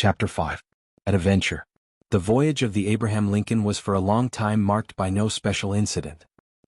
Chapter 5. Adventure. The voyage of the Abraham Lincoln was for a long time marked by no special incident.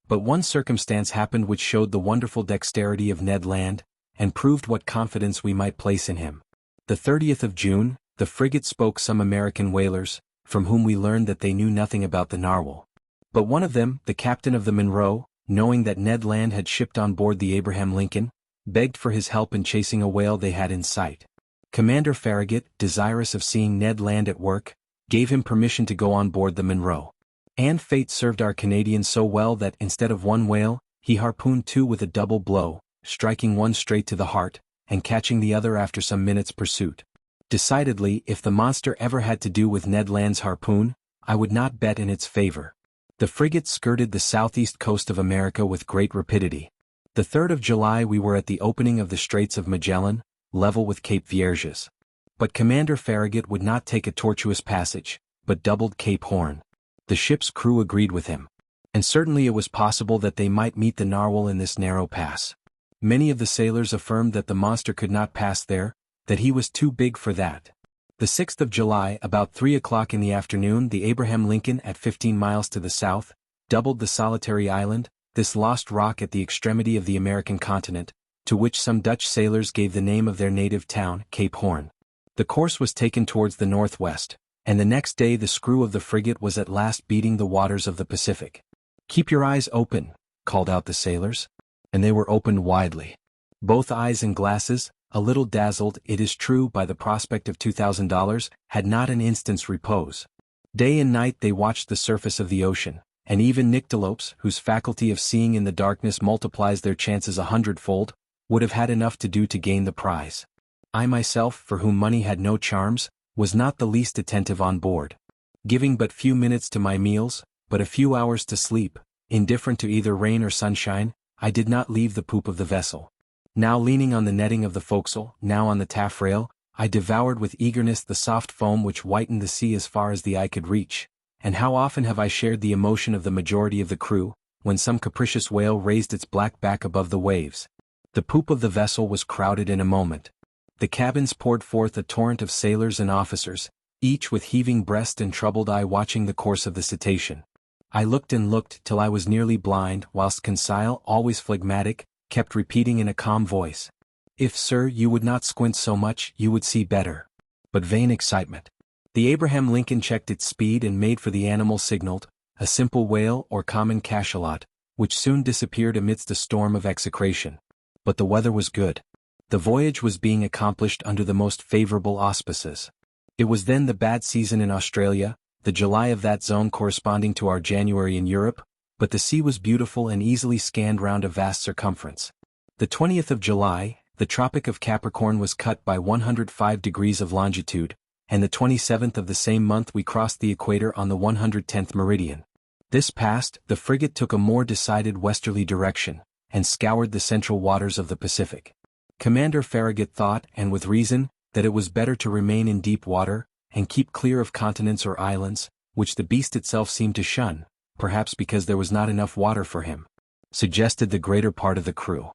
But one circumstance happened which showed the wonderful dexterity of Ned Land, and proved what confidence we might place in him. The 30th of June, the frigate spoke some American whalers, from whom we learned that they knew nothing about the narwhal. But one of them, the captain of the Monroe, knowing that Ned Land had shipped on board the Abraham Lincoln, begged for his help in chasing a whale they had in sight. Commander Farragut, desirous of seeing Ned Land at work, gave him permission to go on board the Monroe. And fate served our Canadian so well that instead of one whale, he harpooned two with a double blow, striking one straight to the heart, and catching the other after some minutes' pursuit. Decidedly, if the monster ever had to do with Ned Land's harpoon, I would not bet in its favor. The frigate skirted the southeast coast of America with great rapidity. The 3rd of July we were at the opening of the Straits of Magellan, level with Cape Vierges. But Commander Farragut would not take a tortuous passage, but doubled Cape Horn. The ship's crew agreed with him. And certainly it was possible that they might meet the narwhal in this narrow pass. Many of the sailors affirmed that the monster could not pass there, that he was too big for that. The 6th of July, about 3 o'clock in the afternoon, the Abraham Lincoln, at 15 miles to the south, doubled the solitary island, this lost rock at the extremity of the American continent, to which some Dutch sailors gave the name of their native town, Cape Horn. The course was taken towards the northwest, and the next day the screw of the frigate was at last beating the waters of the Pacific. "Keep your eyes open," called out the sailors. And they were opened widely. Both eyes and glasses, a little dazzled, it is true, by the prospect of $2,000, had not an instant's repose. Day and night they watched the surface of the ocean, and even nyctalopes, whose faculty of seeing in the darkness multiplies their chances 100-fold, would have had enough to do to gain the prize. I myself, for whom money had no charms, was not the least attentive on board. Giving but few minutes to my meals, but a few hours to sleep, indifferent to either rain or sunshine, I did not leave the poop of the vessel. Now leaning on the netting of the forecastle, now on the taffrail, I devoured with eagerness the soft foam which whitened the sea as far as the eye could reach. And how often have I shared the emotion of the majority of the crew, when some capricious whale raised its black back above the waves. The poop of the vessel was crowded in a moment. The cabins poured forth a torrent of sailors and officers, each with heaving breast and troubled eye watching the course of the cetacean. I looked and looked till I was nearly blind, whilst Conseil, always phlegmatic, kept repeating in a calm voice, "If, sir, you would not squint so much, you would see better." But vain excitement. The Abraham Lincoln checked its speed and made for the animal signaled, a simple whale or common cachalot, which soon disappeared amidst a storm of execration. But the weather was good. The voyage was being accomplished under the most favorable auspices. It was then the bad season in Australia, the July of that zone corresponding to our January in Europe, but the sea was beautiful and easily scanned round a vast circumference. The 20th of July, the Tropic of Capricorn was cut by 105 degrees of longitude, and the 27th of the same month we crossed the equator on the 110th meridian. This passed, the frigate took a more decided westerly direction, and scoured the central waters of the Pacific. Commander Farragut thought, and with reason, that it was better to remain in deep water, and keep clear of continents or islands, which the beast itself seemed to shun, perhaps because there was not enough water for him, suggested the greater part of the crew.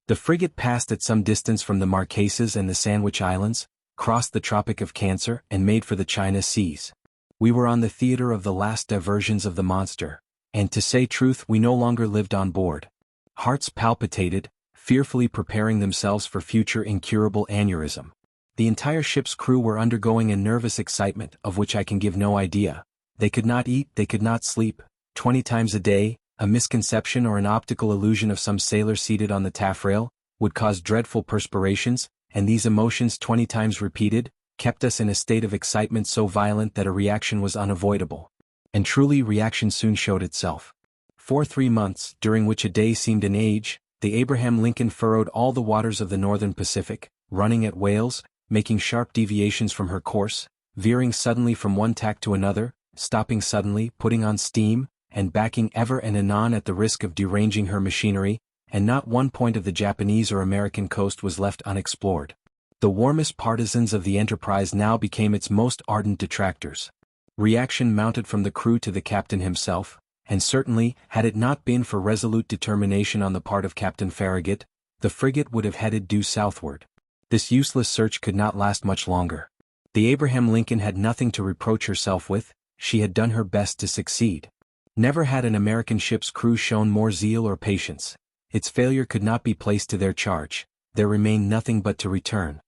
The frigate passed at some distance from the Marquesas and the Sandwich Islands, crossed the Tropic of Cancer, and made for the China Seas. We were on the theater of the last diversions of the monster, and to say truth we no longer lived on board. Hearts palpitated, fearfully preparing themselves for future incurable aneurysm. The entire ship's crew were undergoing a nervous excitement of which I can give no idea. They could not eat, they could not sleep. 20 times a day, a misconception or an optical illusion of some sailor seated on the taffrail, would cause dreadful perspirations, and these emotions 20 times repeated, kept us in a state of excitement so violent that a reaction was unavoidable. And truly reaction soon showed itself. For 3 months, during which a day seemed an age, the Abraham Lincoln furrowed all the waters of the northern Pacific, running at whales, making sharp deviations from her course, veering suddenly from one tack to another, stopping suddenly, putting on steam, and backing ever and anon at the risk of deranging her machinery, and not one point of the Japanese or American coast was left unexplored. The warmest partisans of the enterprise now became its most ardent detractors. Reaction mounted from the crew to the captain himself, and certainly, had it not been for resolute determination on the part of Captain Farragut, the frigate would have headed due southward. This useless search could not last much longer. The Abraham Lincoln had nothing to reproach herself with, she had done her best to succeed. Never had an American ship's crew shown more zeal or patience. Its failure could not be placed to their charge, there remained nothing but to return.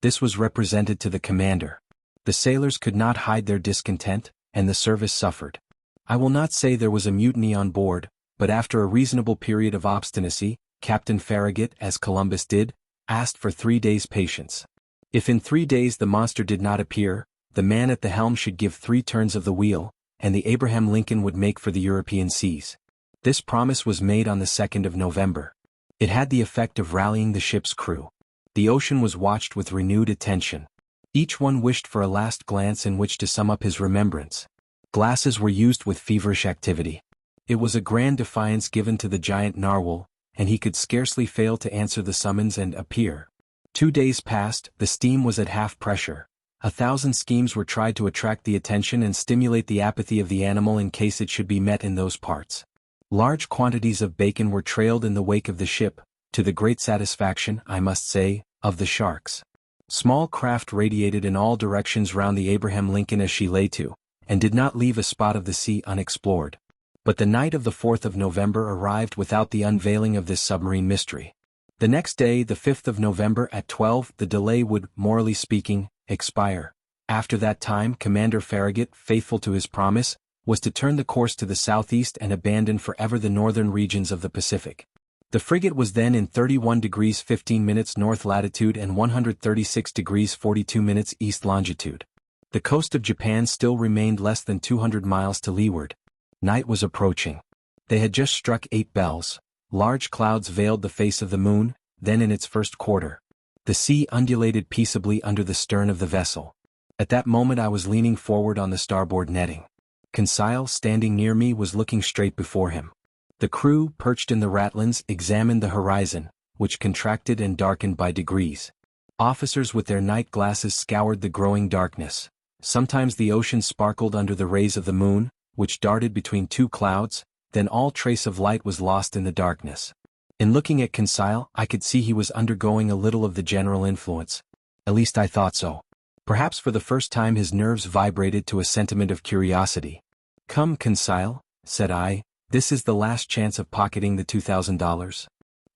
This was represented to the commander. The sailors could not hide their discontent, and the service suffered. I will not say there was a mutiny on board, but after a reasonable period of obstinacy, Captain Farragut, as Columbus did, asked for 3 days' patience. If in 3 days the monster did not appear, the man at the helm should give 3 turns of the wheel, and the Abraham Lincoln would make for the European seas. This promise was made on the 2nd of November. It had the effect of rallying the ship's crew. The ocean was watched with renewed attention. Each one wished for a last glance in which to sum up his remembrance. Glasses were used with feverish activity. It was a grand defiance given to the giant narwhal, and he could scarcely fail to answer the summons and appear. 2 days passed, the steam was at half pressure. 1,000 schemes were tried to attract the attention and stimulate the apathy of the animal in case it should be met in those parts. Large quantities of bacon were trailed in the wake of the ship, to the great satisfaction, I must say, of the sharks. Small craft radiated in all directions round the Abraham Lincoln as she lay to, and did not leave a spot of the sea unexplored. But the night of the 4th of November arrived without the unveiling of this submarine mystery. The next day, the 5th of November at 12, the delay would, morally speaking, expire. After that time, Commander Farragut, faithful to his promise, was to turn the course to the southeast and abandon forever the northern regions of the Pacific. The frigate was then in 31 degrees 15 minutes north latitude and 136 degrees 42 minutes east longitude. The coast of Japan still remained less than 200 miles to leeward. Night was approaching. They had just struck 8 bells. Large clouds veiled the face of the moon, then in its first quarter. The sea undulated peaceably under the stern of the vessel. At that moment I was leaning forward on the starboard netting. Conseil, standing near me, was looking straight before him. The crew, perched in the ratlins, examined the horizon, which contracted and darkened by degrees. Officers with their night glasses scoured the growing darkness. Sometimes the ocean sparkled under the rays of the moon, which darted between 2 clouds, then all trace of light was lost in the darkness. In looking at Conseil, I could see he was undergoing a little of the general influence. At least I thought so. Perhaps for the first time his nerves vibrated to a sentiment of curiosity. "Come, Conseil," said I, "this is the last chance of pocketing the $2,000.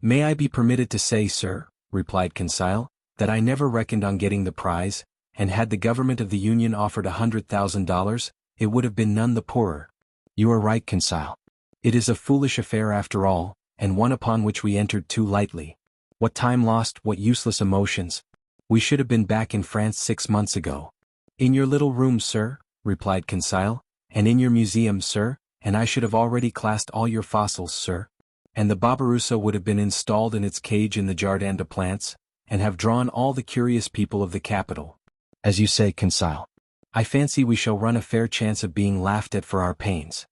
"May I be permitted to say, sir," replied Conseil, "that I never reckoned on getting the prize, and had the government of the Union offered $100,000, it would have been none the poorer." "You are right, Conseil. It is a foolish affair after all, and one upon which we entered too lightly. What time lost, what useless emotions. We should have been back in France 6 months ago." "In your little room, sir," replied Conseil, "and in your museum, sir, and I should have already classed all your fossils, sir. And the Barbarossa would have been installed in its cage in the Jardin des Plantes, and have drawn all the curious people of the capital." "As you say, Conseil. I fancy we shall run a fair chance of being laughed at for our pains."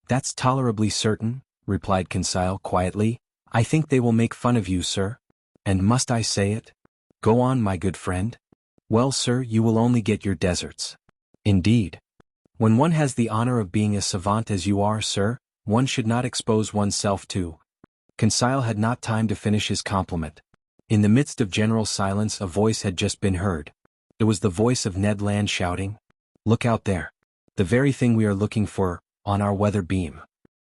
"That's tolerably certain," replied Conseil quietly. "I think they will make fun of you, sir." "And must I say it?" "Go on, my good friend." "Well, sir, you will only get your deserts." "Indeed. When one has the honor of being a savant as you are, sir, one should not expose oneself to—" Conseil had not time to finish his compliment. In the midst of general silence a voice had just been heard. It was the voice of Ned Land shouting, "Look out there! The very thing we are looking for, on our weather beam."